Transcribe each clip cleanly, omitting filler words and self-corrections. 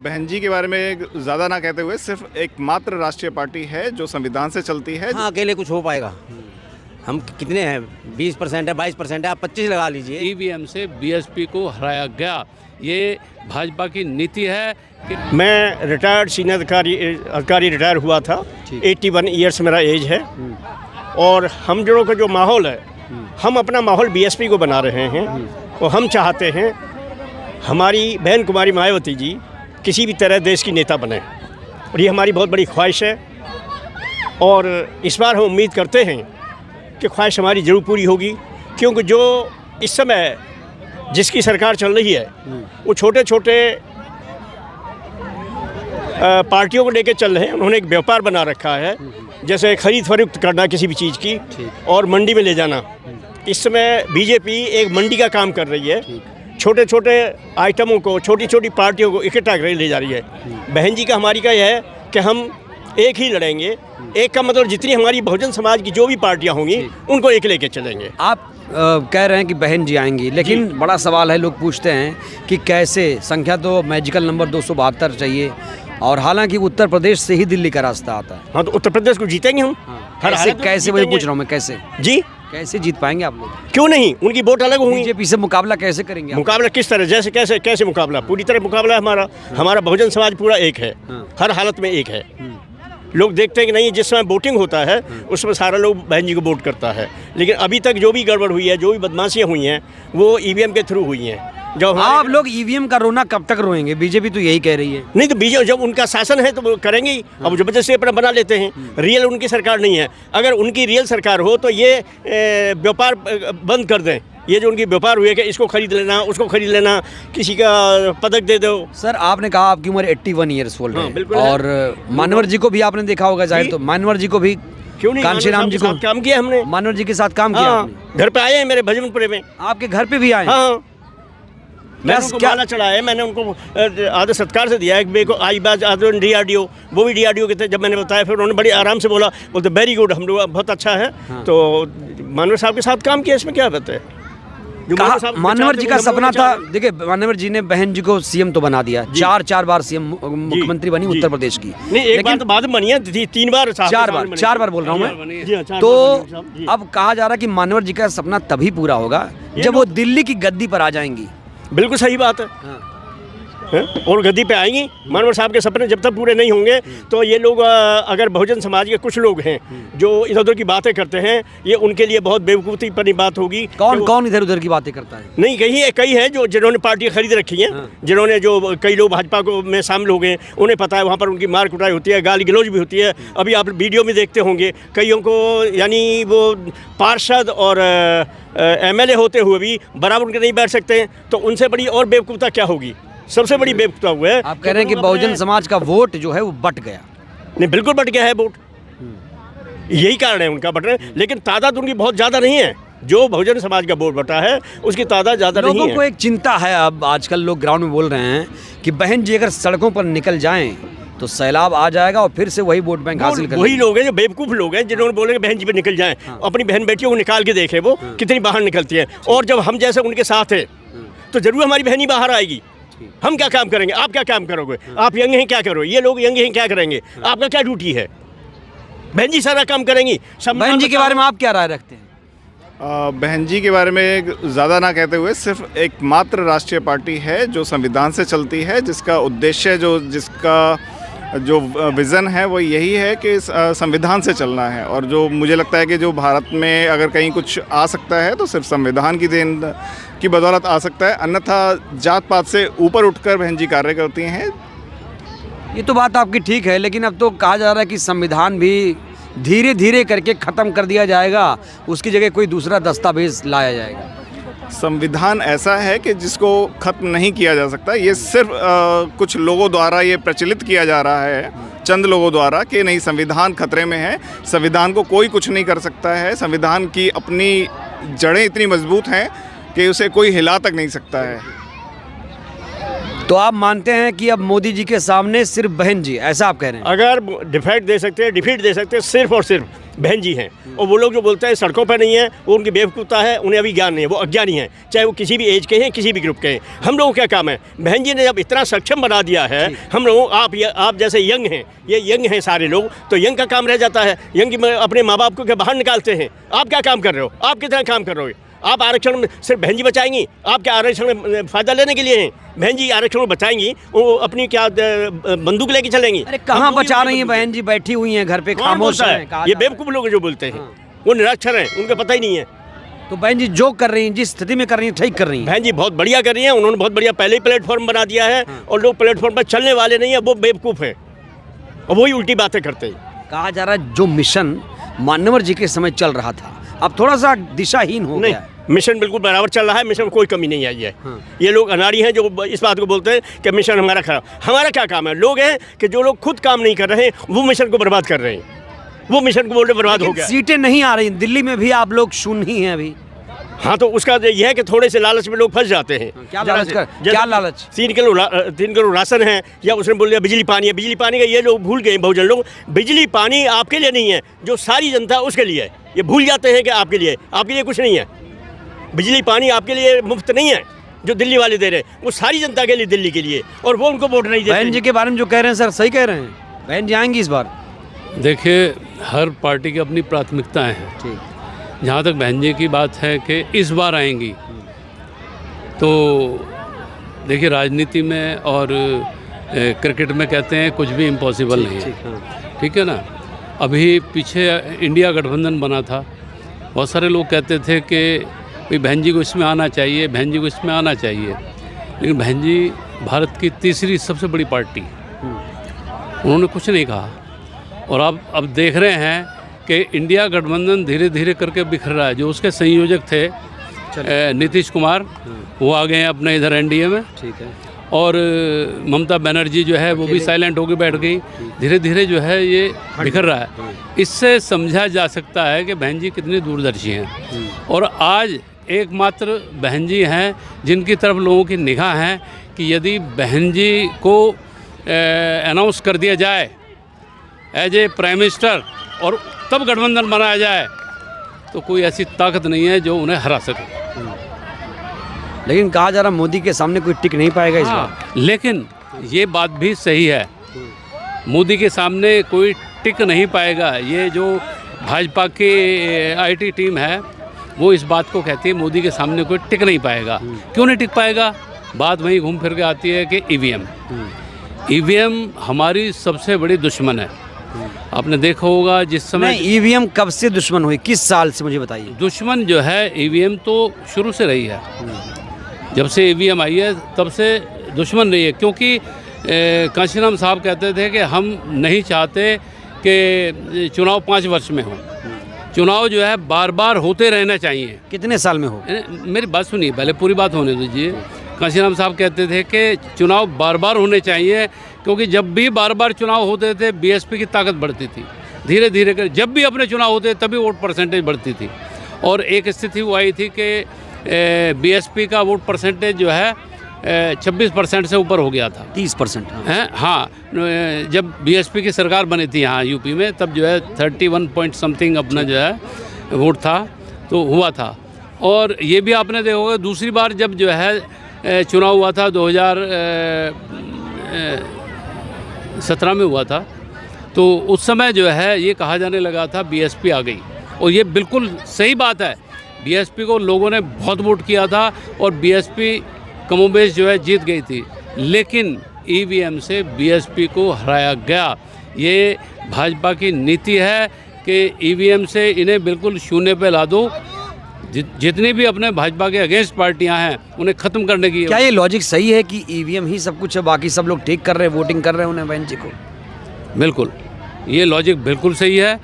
बहन जी के बारे में ज़्यादा ना कहते हुए सिर्फ एकमात्र राष्ट्रीय पार्टी है जो संविधान से चलती है। हाँ, अकेले कुछ हो पाएगा? हम कितने हैं? 20% है, 22% है, आप 25 लगा लीजिए। ईवीएम से बीएसपी को हराया गया, ये भाजपा की नीति है कि मैं रिटायर्ड सीनियर अधिकारी रिटायर हुआ था। 81 ईयर्स मेरा एज है और हम लोगों का जो माहौल है, हम अपना माहौल बीएसपी को बना रहे हैं और हम चाहते हैं हमारी बहन कुमारी मायावती जी किसी भी तरह देश की नेता बने और ये हमारी बहुत बड़ी ख्वाहिश है और इस बार हम उम्मीद करते हैं कि ख्वाहिश हमारी ज़रूर पूरी होगी, क्योंकि जो इस समय जिसकी सरकार चल रही है वो छोटे छोटे पार्टियों को लेकर चल रहे हैं। उन्होंने एक व्यापार बना रखा है, जैसे खरीद फरोख्त करना किसी भी चीज़ की और मंडी में ले जाना। इस समय बीजेपी एक मंडी का काम कर रही है, छोटे छोटे आइटमों को, छोटी छोटी पार्टियों को इकट्ठा कर ले जा रही है। बहन जी का हमारी का यह है कि हम एक ही लड़ेंगे। एक का मतलब जितनी हमारी बहुजन समाज की जो भी पार्टियां होंगी उनको एक लेके चलेंगे। आप कह रहे हैं कि बहन जी आएंगी, लेकिन बड़ा सवाल है, लोग पूछते हैं कि कैसे, संख्या तो मैजिकल नंबर 272 चाहिए और हालांकि उत्तर प्रदेश से ही दिल्ली का रास्ता आता है। हाँ, तो उत्तर प्रदेश को जीतेंगे हम। कैसे वही पूछ रहा हूँ मैं, कैसे जी कैसे जीत पाएंगे आप लोग? क्यों नहीं, उनकी वोट अलग होंगी। बीजेपी से मुकाबला कैसे करेंगे? मुकाबला किस तरह, जैसे कैसे कैसे मुकाबला? पूरी तरह मुकाबला है हमारा बहुजन समाज पूरा एक है, हर हालत में एक है। लोग देखते हैं कि नहीं, जिस समय वोटिंग होता है उसमें सारा लोग बहन जी को वोट करता है, लेकिन अभी तक जो भी गड़बड़ हुई है, जो भी बदमाशियाँ हुई हैं, वो ईवीएम के थ्रू हुई हैं। जब आप लोग ईवीएम का रोना कब तक रोएंगे? बीजेपी तो यही कह रही है। नहीं, तो बीजेपी जब उनका शासन है तो वो करेंगे ही। अब जबरदस्ती अपना बना लेते हैं। रियल उनकी सरकार नहीं है। अगर उनकी रियल सरकार हो तो ये व्यापार बंद कर दें। ये जो उनकी व्यापार हुए कि इसको खरीद लेना, उसको खरीद लेना, किसी का पदक दे दो। सर, आपने कहा आपकी उम्र 81 ईयर्स ओल्ड है, बिल्कुल। और मानवर जी को भी आपने देखा होगा जाहिर, तो मानवर जी को भी, क्यों नहीं, कांशीराम जी को काम किया हमने, मानवर जी के साथ काम किया आपने। घर पे आए हैं मेरे भजनपुरे में, आपके घर पे भी आए? हाँ, मैंने उनको माला चढ़ाया, मैंने उनको आदर सत्कार से दिया है। मेरे को आज बात DRDO, वो भी DRDO के थे। जब मैंने बताया फिर उन्होंने बड़ी आराम से बोला, बोलते वेरी गुड, हम लोग बहुत अच्छा है। तो मानवर साहब के साथ काम किया, इसमें क्या बात है? मानवर जी का सपना था, देखिए मानवर जी ने बहन जी को सीएम तो बना दिया, चार बार सीएम मुख्यमंत्री बनी उत्तर प्रदेश की। नहीं, एक बार तो बाद में बनी है, 3 बार, 4 बार बोल रहा हूँ मैं। तो अब कहा जा रहा है कि मानवर जी का सपना तभी पूरा होगा जब वो दिल्ली की गद्दी पर आ जाएंगी। बिल्कुल सही बात है। और गद्दी पे आएंगी। मानवर साहब के सपने जब तक पूरे नहीं होंगे तो ये लोग, अगर बहुजन समाज के कुछ लोग हैं जो इधर उधर की बातें करते हैं, ये उनके लिए बहुत बेवकूफ़ी वाली बात होगी। कौन इधर उधर की बातें करता है? नहीं, कई है जो जिन्होंने पार्टियाँ खरीद रखी हैं, जिन्होंने, जो कई लोग भाजपा को में शामिल हो गए, उन्हें पता है वहाँ पर उनकी मार कुटाई होती है, गाली गलौज भी होती है। अभी आप वीडियो में देखते होंगे, कईयों को, यानी वो पार्षद और MLA होते हुए भी बराबर उनके नहीं बैठ सकते हैं, तो उनसे बड़ी और बेवकूफ़ता क्या होगी? सबसे बड़ी बेवकूफ़ता हुआ है। आप कह रहे हैं कि बहुजन समाज का वोट जो है वो बट गया? नहीं, बिल्कुल बट गया है वोट, यही कारण है उनका बटने, लेकिन तादाद उनकी बहुत ज़्यादा नहीं है। जो बहुजन समाज का वोट बटा है उसकी तादाद ज़्यादा नहीं है। लोगों को एक चिंता है, अब आजकल लोग ग्राउंड में बोल रहे हैं कि बहन जी अगर सड़कों पर निकल जाएं तो सैलाब आ जाएगा और फिर से वही वोट बैंक हासिल कर। वही लोग हैं जो बेवकूफ़ लोग हैं, जिन्होंने बोले कि बहन जी पे निकल जाएं। अपनी बहन बेटियों को निकाल के देखे वो कितनी बाहर निकलती है, और जब हम जैसे उनके साथ है तो जरूर हमारी बहन ही बाहर आएगी। हम क्या काम करेंगे, आप क्या काम करोगे? आप यंग हैं, क्या करोगे? ये लोग यंग हैं, क्या करेंगे? आपका क्या ड्यूटी है? बहन जी सारा काम करेंगी। बहन जी के बारे में आप क्या राय रखते हैं? बहन जी के बारे में ज़्यादा ना कहते हुए सिर्फ एकमात्र राष्ट्रीय पार्टी है जो संविधान से चलती है, जिसका उद्देश्य, जो विज़न है वो यही है कि संविधान से चलना है। और जो मुझे लगता है कि जो भारत में अगर कहीं कुछ आ सकता है तो सिर्फ संविधान की देन की बदौलत आ सकता है, अन्यथा जात पात से ऊपर उठकर बहन जी कार्य करती हैं। ये तो बात आपकी ठीक है, लेकिन अब तो कहा जा रहा है कि संविधान भी धीरे धीरे करके ख़त्म कर दिया जाएगा, उसकी जगह कोई दूसरा दस्तावेज लाया जाएगा। संविधान ऐसा है कि जिसको ख़त्म नहीं किया जा सकता। ये सिर्फ कुछ लोगों द्वारा ये प्रचलित किया जा रहा है, चंद लोगों द्वारा, कि नहीं संविधान खतरे में है, संविधान को कोई कुछ नहीं कर सकता है, संविधान की अपनी जड़ें इतनी मजबूत हैं कि उसे कोई हिला तक नहीं सकता है। तो आप मानते हैं कि अब मोदी जी के सामने सिर्फ बहन जी, ऐसा आप कह रहे हैं? अगर डिफेक्ट दे सकते हैं, डिफीट दे सकते हैं, सिर्फ और सिर्फ बहन जी हैं। और वो लोग जो बोलते हैं सड़कों पर नहीं है, वो उनकी बेवकूफ़ता है, उन्हें अभी ज्ञान नहीं है, वो अज्ञानी हैं, चाहे वो किसी भी एज के हैं, किसी भी ग्रुप के हैं। हम लोगों का काम है, बहन जी ने जब इतना सक्षम बना दिया है हम लोगों, आप जैसे यंग हैं, ये यंग हैं सारे लोग, तो यंग का काम रह जाता है। यंग अपने माँ बाप को क्या बाहर निकालते हैं। आप क्या काम कर रहे हो? आप कितना काम कर रहे हो? आप आरक्षण में सिर्फ बहन जी बचाएंगी? आप क्या आरक्षण में फ़ायदा लेने के लिए हैं? बहन जी आरक्षण में बचाएंगी, वो अपनी क्या बंदूक लेके चलेंगी? अरे कहाँ बचा रही हैं बहन जी, बैठी हुई हैं घर पे खामोश हैं। ये बेवकूफ़ लोग जो बोलते हैं वो निरक्षर हैं, उनको पता ही नहीं है। तो बहन जी जो कर रही हैं, जिस स्थिति में कर रही हैं, ठीक कर रही हैं। बहन जी बहुत बढ़िया कर रही हैं, उन्होंने बहुत बढ़िया पहले ही प्लेटफॉर्म बना दिया है और लोग प्लेटफॉर्म पर चलने वाले नहीं है, वो बेवकूफ़ है और वही उल्टी बातें करते हैं। कहा जा रहा है जो मिशन मान्यवर जी के समय चल रहा था अब थोड़ा सा दिशाहीन हो नहीं, गया है। मिशन बिल्कुल बराबर चल रहा है, मिशन में कोई कमी नहीं आई है। ये लोग अनाड़ी हैं जो इस बात को बोलते हैं कि मिशन हमारा खराब। हमारा क्या काम है? लोग हैं कि जो लोग खुद काम नहीं कर रहे हैं वो मिशन को बर्बाद कर रहे हैं, वो मिशन को बोल रहे बर्बाद हो गया। सीटें नहीं आ रही, दिल्ली में भी आप लोग शून्य ही हैं अभी। हाँ, तो उसका यह है कि थोड़े से लालच में लोग फंस जाते हैं। क्या लालच कर, क्या लालच? 3 किलो राशन है, या उसने बोल दिया बिजली पानी है। बिजली पानी का ये लोग भूल गए, बहुजन लोग। बिजली पानी आपके लिए नहीं है, जो सारी जनता है उसके लिए है। ये भूल जाते हैं कि आपके लिए कुछ नहीं है। बिजली पानी आपके लिए मुफ्त नहीं है, जो दिल्ली वाले दे रहे हैं वो सारी जनता के लिए, दिल्ली के लिए, और वो उनको वोट नहीं देते। बहन जी के बारे में जो कह रहे हैं सर, सही कह रहे हैं? बहन जी आएंगी इस बार? देखिए, हर पार्टी की अपनी प्राथमिकताएं हैं। ठीक। जहाँ तक बहन जी की बात है कि इस बार आएंगी, तो देखिए राजनीति में और क्रिकेट में कहते हैं कुछ भी इम्पॉसिबल नहीं है, ठीक है ना। अभी पीछे इंडिया गठबंधन बना था, बहुत सारे लोग कहते थे कि भाई बहन जी को इसमें आना चाहिए, बहन जी को इसमें आना चाहिए, लेकिन बहन जी भारत की तीसरी सबसे बड़ी पार्टी, उन्होंने कुछ नहीं कहा। और अब देख रहे हैं कि इंडिया गठबंधन धीरे धीरे करके बिखर रहा है। जो उसके संयोजक थे नीतीश कुमार, वो आ गए हैं अपने इधर एनडीए में, ठीक है। और ममता बनर्जी जो है वो भी साइलेंट होकर बैठ गई। धीरे धीरे जो है ये बिखर रहा है। इससे समझा जा सकता है कि बहन जी कितनी दूरदर्शी हैं। और आज एकमात्र बहन जी हैं जिनकी तरफ लोगों की निगाह है कि यदि बहन जी को अनाउंस कर दिया जाए एज ए प्राइम मिनिस्टर और तब गठबंधन बनाया जाए, तो कोई ऐसी ताकत नहीं है जो उन्हें हरा सके। लेकिन कहा जा रहा मोदी के सामने कोई टिक नहीं पाएगा इस बार। लेकिन ये बात भी सही है, मोदी के सामने कोई टिक नहीं पाएगा। ये जो भाजपा की आईटी टीम है वो इस बात को कहती है मोदी के सामने कोई टिक नहीं पाएगा। क्यों नहीं टिक पाएगा? बात वहीं घूम फिर के आती है कि ईवीएम हमारी सबसे बड़ी दुश्मन है। आपने देखा होगा जिस समय ईवीएम कब से दुश्मन हुई, किस साल से, मुझे बताइए। दुश्मन जो है ईवीएम तो शुरू से रही है, जब से ईवीएम आई है तब से दुश्मन रही है। क्योंकि कांशीराम साहब कहते थे कि हम नहीं चाहते कि चुनाव 5 वर्ष में हो, चुनाव जो है बार बार होते रहना चाहिए। कितने साल में हो? मेरी बात सुनिए, पहले पूरी बात होने दीजिए। कांशीराम साहब कहते थे कि चुनाव बार बार होने चाहिए, क्योंकि जब भी बार बार चुनाव होते थे बीएसपी की ताकत बढ़ती थी। धीरे धीरे कर जब भी अपने चुनाव होते तभी वोट परसेंटेज बढ़ती थी। और एक स्थिति वो आई थी कि बीएसपी का वोट परसेंटेज जो है 26% से ऊपर हो गया था। 30% हैं? हाँ, जब बीएसपी की सरकार बनी थी यहाँ यूपी में, तब जो है 31 पॉइंट समथिंग अपना जो है वोट था, तो हुआ था। और ये भी आपने देखा होगा दूसरी बार जब जो है चुनाव हुआ था 2017 में हुआ था, तो उस समय जो है ये कहा जाने लगा था बीएसपी आ गई। और ये बिल्कुल सही बात है, बीएसपी को लोगों ने बहुत वोट किया था और बीएसपी कमोबेश जो है जीत गई थी। लेकिन ईवीएम से बीएसपी को हराया गया। ये भाजपा की नीति है कि ईवीएम से इन्हें बिल्कुल शून्य पे ला दो। जितनी भी अपने भाजपा के अगेंस्ट पार्टियां हैं उन्हें ख़त्म करने की। क्या ये लॉजिक सही है कि ईवीएम ही सब कुछ है, बाकी सब लोग ठीक कर रहे हैं, वोटिंग कर रहे हैं उन्हें बहन जी को? बिल्कुल, ये लॉजिक बिल्कुल सही है।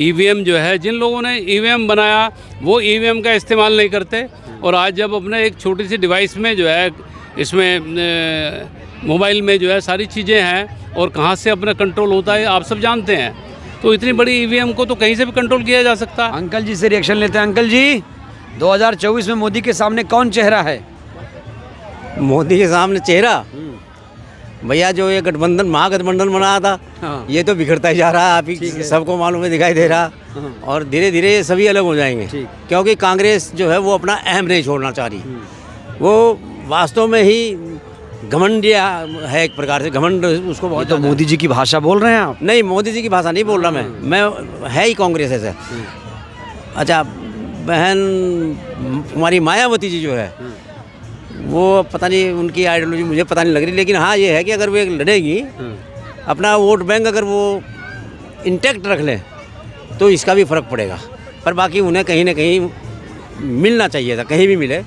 ईवीएम जो है, जिन लोगों ने ईवीएम बनाया वो ईवीएम का इस्तेमाल नहीं करते। और आज जब अपने एक छोटी सी डिवाइस में जो है, इसमें मोबाइल में जो है सारी चीज़ें हैं और कहाँ से अपना कंट्रोल होता है आप सब जानते हैं, तो इतनी बड़ी ईवीएम को तो कहीं से भी कंट्रोल किया जा सकता। अंकल जी से रिएक्शन लेते हैं। अंकल जी, 2024 में मोदी के सामने कौन चेहरा है? मोदी के सामने चेहरा भैया जो ये गठबंधन महागठबंधन बनाया था, हाँ। ये तो बिखरता ही जा रहा है, आप ही सबको मालूम है, दिखाई दे रहा। और धीरे धीरे ये सभी अलग हो जाएंगे, ठीक। क्योंकि कांग्रेस जो है वो अपना अहम नहीं छोड़ना चाह रही। वो वास्तव में ही घमंडिया है, एक प्रकार से घमंड उसको ये बहुत तो मोदी जी की भाषा बोल रहे हैं आप। नहीं, मोदी जी की भाषा नहीं बोल रहा मैं है ही कांग्रेस ऐसे। अच्छा, बहन हमारी मायावती जी जो है वो पता नहीं, उनकी आइडियोलॉजी मुझे पता नहीं लग रही, लेकिन हाँ ये है कि अगर वो एक लड़ेगी, अपना वोट बैंक अगर वो इंटैक्ट रख लें तो इसका भी फ़र्क पड़ेगा। पर बाकी उन्हें कहीं ना कहीं मिलना चाहिए था, कहीं भी मिले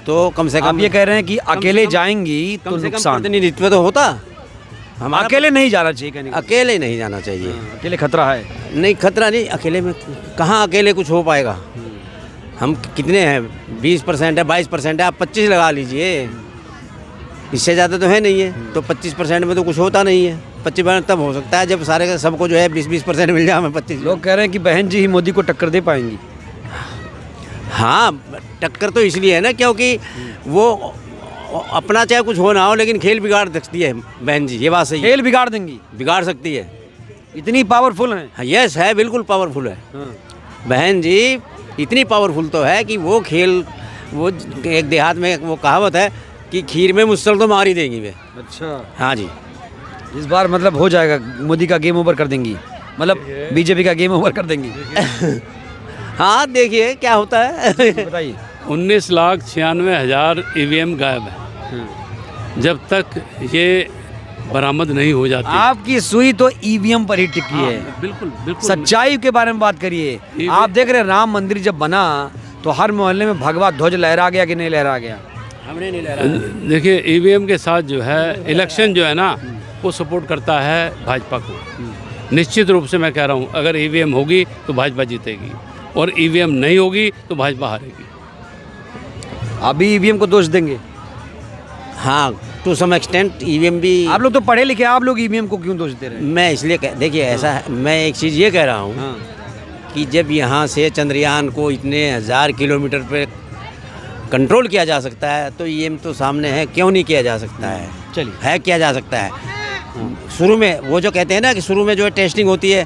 तो कम से कम। आप ये कह रहे हैं कि अकेले जाएंगी तो कम से कम नुकसान, प्रतिनिधित्व तो होता। हमारा अकेले नहीं जाना चाहिए, कहने का। अकेले नहीं जाना चाहिए। अकेले खतरा है। नहीं, खतरा नहीं, अकेले में कहाँ अकेले कुछ हो पाएगा। हम कितने हैं, 20% है, 22% है, आप 25 लगा लीजिए, इससे ज़्यादा तो है नहीं है। तो 25% में तो कुछ होता नहीं है। 25% तब हो सकता है जब सारे सबको जो है 20% मिल जाए, हमें 25। लोग कह रहे हैं कि बहन जी ही मोदी को टक्कर दे पाएंगी। हाँ, टक्कर तो इसलिए है ना क्योंकि वो अपना चाहे कुछ हो ना हो, लेकिन खेल बिगाड़ सकती है बहन जी, ये बात सही है। खेल बिगाड़ देंगी, बिगाड़ सकती है, इतनी पावरफुल हैं। हाँ, यस है, बिल्कुल पावरफुल है। बहन जी इतनी पावरफुल तो है कि वो खेल, वो एक देहात में वो कहावत है कि खीर में मुसल तो मार ही देंगी वे। अच्छा, हाँ जी, इस बार मतलब हो जाएगा, मोदी का गेम ओवर कर देंगी, मतलब बीजेपी का गेम ओवर कर देंगी। हाँ देखिए क्या होता है। बताइए। 19,96,000 EVM गायब है। जब तक ये बरामद नहीं हो जाती। आपकी सुई तो ईवीएम पर ही टिकी है। बिल्कुल बिल्कुल। सच्चाई के बारे में बात करिए। आप देख रहे हैं राम मंदिर जब बना तो हर मोहल्ले में भगवा ध्वज लहरा गया कि नहीं लहरा गया? हमने नहीं लहरा। देखिए EVM के साथ जो है इलेक्शन जो है ना, वो सपोर्ट करता है भाजपा को। निश्चित रूप से मैं कह रहा हूँ, अगर EVM होगी तो भाजपा जीतेगी और EVM नहीं होगी तो भाजपा हारेगी। अभी ईवीएम को दोष देंगे? हाँ, टू सम एक्सटेंट EVM भी। आप लोग तो पढ़े लिखे, आप लोग ईवीएम को क्यों दोष दे रहे हैं? मैं इसलिए देखिए ऐसा है, मैं एक चीज़ ये कह रहा हूँ कि जब यहाँ से चंद्रयान को इतने 1000 किलोमीटर पे कंट्रोल किया जा सकता है तो EVM तो सामने है, क्यों नहीं किया जा सकता है? चलिए, है, किया जा सकता है। शुरू में वो जो कहते हैं ना कि शुरू में जो है टेस्टिंग होती है,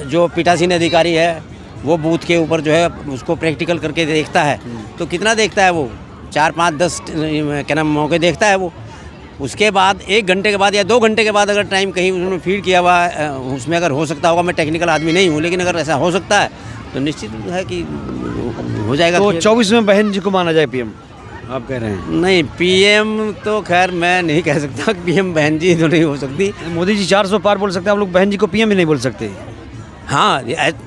जो पीठासीन अधिकारी है वो बूथ के ऊपर जो है उसको प्रैक्टिकल करके देखता है। तो कितना देखता है वो? 4, 5, 10 क्या नाम मौके देखता है वो। उसके बाद 1 घंटे के बाद या 2 घंटे के बाद अगर टाइम कहीं उन्होंने फीड किया हुआ उसमें अगर हो सकता होगा, मैं टेक्निकल आदमी नहीं हूँ, लेकिन अगर ऐसा हो सकता है तो निश्चित है कि हो जाएगा। तो 24 में बहन जी को माना जाए पीएम, आप कह रहे हैं? नहीं, PM तो खैर मैं नहीं कह सकता, PM बहन जी तो नहीं हो सकती। मोदी जी 400 पार बोल सकते हैं, आप लोग बहन जी को पीएम ही नहीं बोल सकते? हाँ,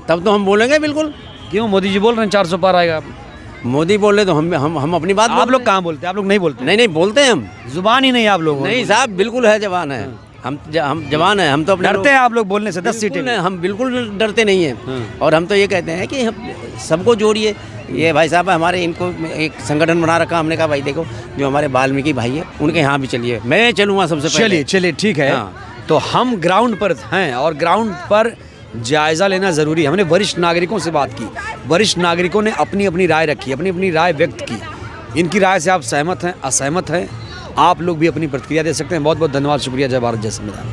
तब तो हम बोलेंगे बिल्कुल। क्यों? मोदी जी बोल रहे हैं 400 पार आएगा। मोदी बोले तो हम अपनी बात। आप लोग कहाँ बोलते हैं? आप लोग नहीं बोलते? नहीं बोलते हैं हम। जुबान ही नहीं आप लोग? नहीं साहब, बिल्कुल है, जवान है। हम जवान हैं, हम तो अपने डरते हैं आप लोग बोलने से? 10 सीटें हम बिल्कुल डरते नहीं हैं। और हम तो ये कहते हैं कि हम सबको जोड़िए। ये भाई साहब हमारे, इनको एक संगठन बना रखा हमने, कहा भाई देखो जो हमारे वाल्मीकि भाई है उनके यहाँ भी चलिए, मैं चलूँगा सबसे पहले। चलिए ठीक है। तो हम ग्राउंड पर हैं और ग्राउंड पर जायज़ा लेना ज़रूरी है। हमने वरिष्ठ नागरिकों से बात की, वरिष्ठ नागरिकों ने अपनी अपनी राय रखी, अपनी अपनी राय व्यक्त की। इनकी राय से आप सहमत हैं, असहमत हैं? आप लोग भी अपनी प्रतिक्रिया दे सकते हैं। बहुत बहुत धन्यवाद, शुक्रिया। जय भारत, जय संविधान।